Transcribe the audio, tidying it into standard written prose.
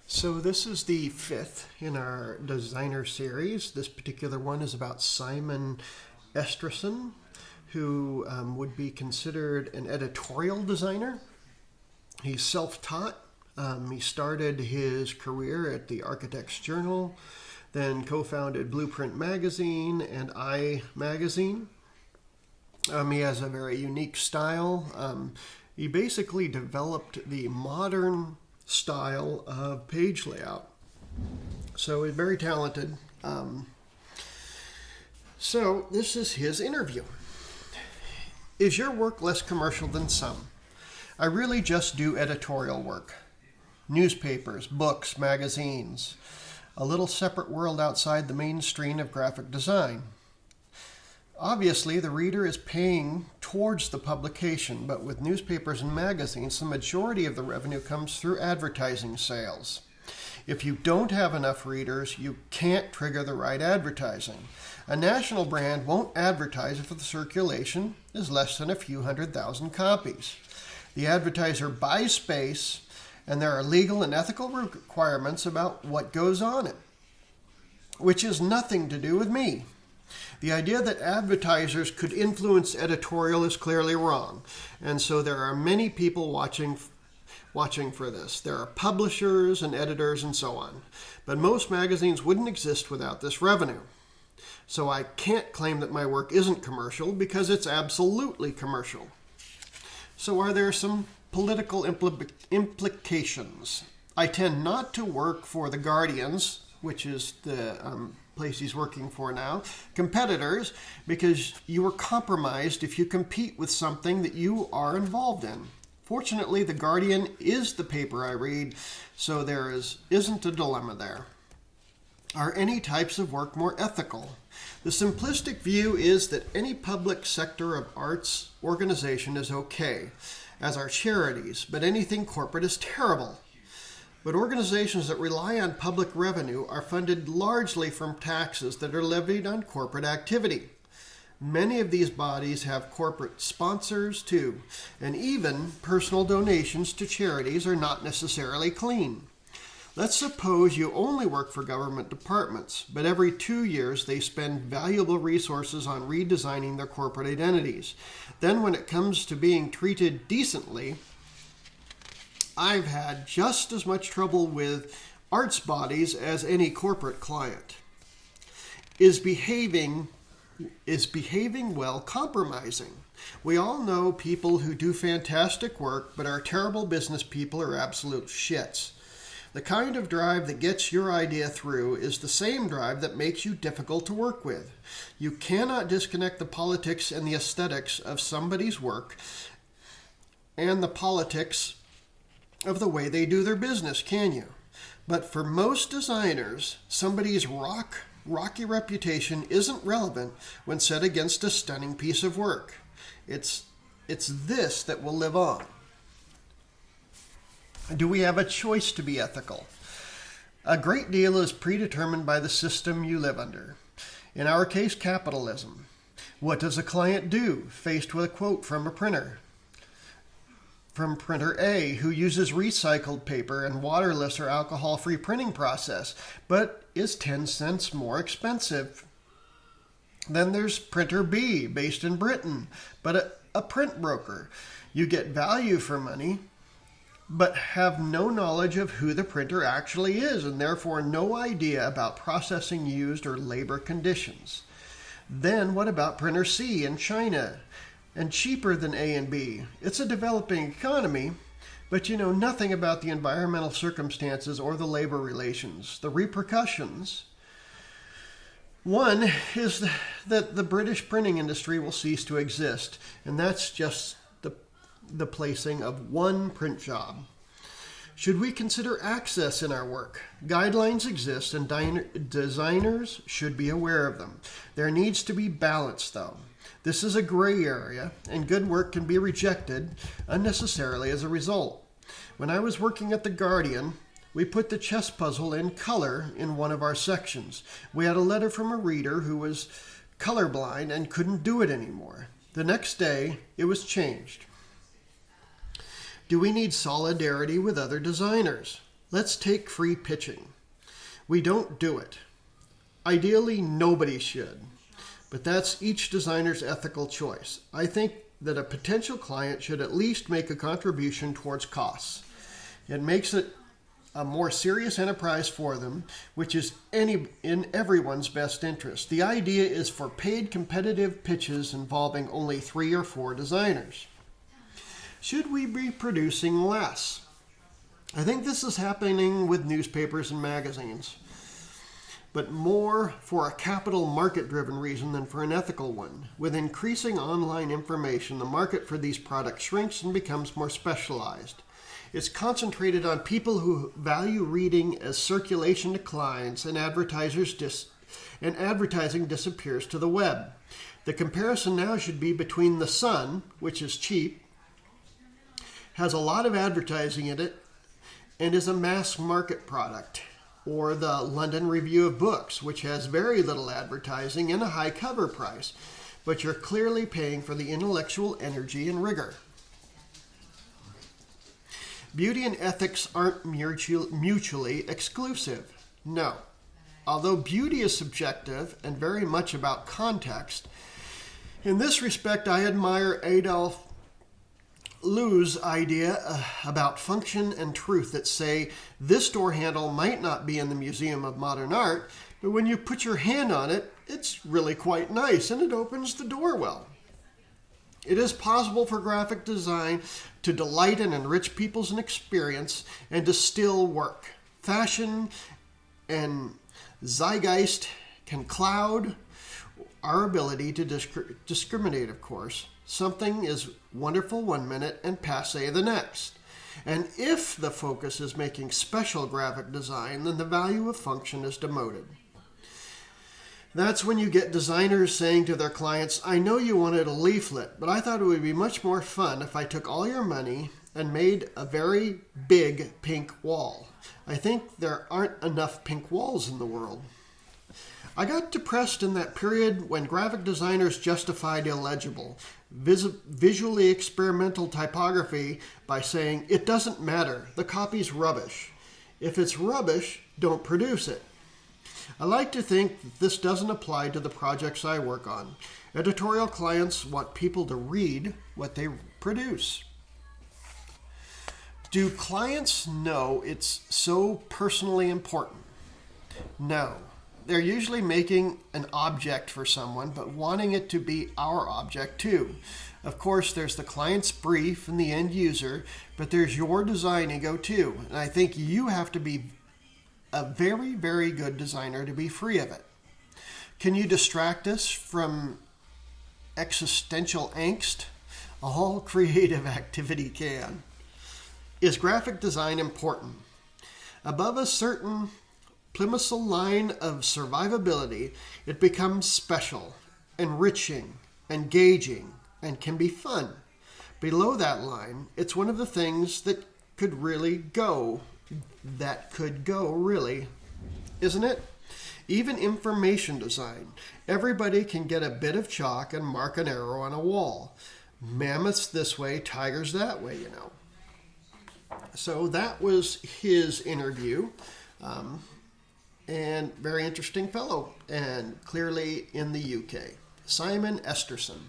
So this is the fifth in our designer series. This particular one is about Simon Esterson, who would be considered an editorial designer. He's self-taught. He started his career at the Architect's Journal, then co-founded Blueprint Magazine and I Magazine. He has a very unique style. He basically developed the modern style of page layout. So he's very talented. So this is his interview. Is your work less commercial than some? I really just do editorial work. Newspapers, books, magazines. A little separate world outside the mainstream of graphic design. Obviously, the reader is paying towards the publication, but with newspapers and magazines, the majority of the revenue comes through advertising sales. If you don't have enough readers, you can't trigger the right advertising. A national brand won't advertise if the circulation is less than a few 100,000 copies. The advertiser buys space, and there are legal and ethical requirements about what goes on it, which has nothing to do with me. The idea that advertisers could influence editorial is clearly wrong, and so there are many people watching for this. There are publishers and editors and so on, but most magazines wouldn't exist without this revenue. So I can't claim that my work isn't commercial because it's absolutely commercial. So are there some political implications? I tend not to work for the Guardians, which is the place he's working for now, competitors, because you are compromised if you compete with something that you are involved in. Fortunately, The Guardian is the paper I read, so there isn't a dilemma there. Are any types of work more ethical? The simplistic view is that any public sector of arts organization is okay, as are charities, but anything corporate is terrible. But organizations that rely on public revenue are funded largely from taxes that are levied on corporate activity. Many of these bodies have corporate sponsors too, and even personal donations to charities are not necessarily clean. Let's suppose you only work for government departments, but every 2 years they spend valuable resources on redesigning their corporate identities. Then when it comes to being treated decently, I've had just as much trouble with arts bodies as any corporate client. Is behaving well compromising? We all know people who do fantastic work but are terrible business people or absolute shits. The kind of drive that gets your idea through is the same drive that makes you difficult to work with. You cannot disconnect the politics and the aesthetics of somebody's work and the politics of the way they do their business, can you? But for most designers, somebody's rocky reputation isn't relevant when set against a stunning piece of work. It's this that will live on. Do we have a choice to be ethical? A great deal is predetermined by the system you live under. In our case, capitalism. What does a client do faced with a quote from a printer? From printer A, who uses recycled paper and waterless or alcohol-free printing process, but is 10 cents more expensive. Then there's printer B, based in Britain, but a print broker. You get value for money, but have no knowledge of who the printer actually is, and therefore no idea about processing used or labor conditions. Then what about printer C in China? And cheaper than A and B. It's a developing economy, but you know nothing about the environmental circumstances or the labor relations, the repercussions. One is that the British printing industry will cease to exist, and that's just the placing of one print job. Should we consider access in our work? Guidelines exist, and designers should be aware of them. There needs to be balance, though. This is a gray area, and good work can be rejected unnecessarily as a result. When I was working at The Guardian, we put the chess puzzle in color in one of our sections. We had a letter from a reader who was colorblind and couldn't do it anymore. The next day, it was changed. Do we need solidarity with other designers? Let's take free pitching. We don't do it. Ideally, nobody should. But that's each designer's ethical choice. I think that a potential client should at least make a contribution towards costs. It makes it a more serious enterprise for them, which is in everyone's best interest. The idea is for paid competitive pitches involving only 3 or 4 designers. Should we be producing less? I think this is happening with newspapers and magazines, but more for a capital market-driven reason than for an ethical one. With increasing online information, the market for these products shrinks and becomes more specialized. It's concentrated on people who value reading as circulation declines and advertising disappears to the web. The comparison now should be between the Sun, which is cheap, has a lot of advertising in it, and is a mass market product, or the London Review of Books, which has very little advertising and a high cover price, but you're clearly paying for the intellectual energy and rigor. Beauty and ethics aren't mutually exclusive. No. Although beauty is subjective and very much about context, in this respect I admire Adolf Loos' idea about function and truth that say this door handle might not be in the Museum of Modern Art, but when you put your hand on it, it's really quite nice and it opens the door well. It is possible for graphic design to delight and enrich people's experience and to still work. Fashion and zeitgeist can cloud our ability to discriminate, of course. Something is wonderful one minute and passé the next. And if the focus is making special graphic design, then the value of function is demoted. That's when you get designers saying to their clients, I know you wanted a leaflet, but I thought it would be much more fun if I took all your money and made a very big pink wall. I think there aren't enough pink walls in the world. I got depressed in that period when graphic designers justified illegible, visually experimental typography by saying, it doesn't matter, the copy's rubbish. If it's rubbish, don't produce it. I like to think that this doesn't apply to the projects I work on. Editorial clients want people to read what they produce. Do clients know it's so personally important? No. They're usually making an object for someone, but wanting it to be our object too. Of course, there's the client's brief and the end user, but there's your design ego too. And I think you have to be a very, very good designer to be free of it. Can you distract us from existential angst? All creative activity can. Is graphic design important? Above a certain plimsoll line of survivability, it becomes special, enriching, engaging, and can be fun. Below that line, it's one of the things that could go, really, isn't it? Even information design. Everybody can get a bit of chalk and mark an arrow on a wall. Mammoths this way, tigers that way, you know. So that was his interview. And very interesting fellow, and clearly in the UK. Simon Esterson.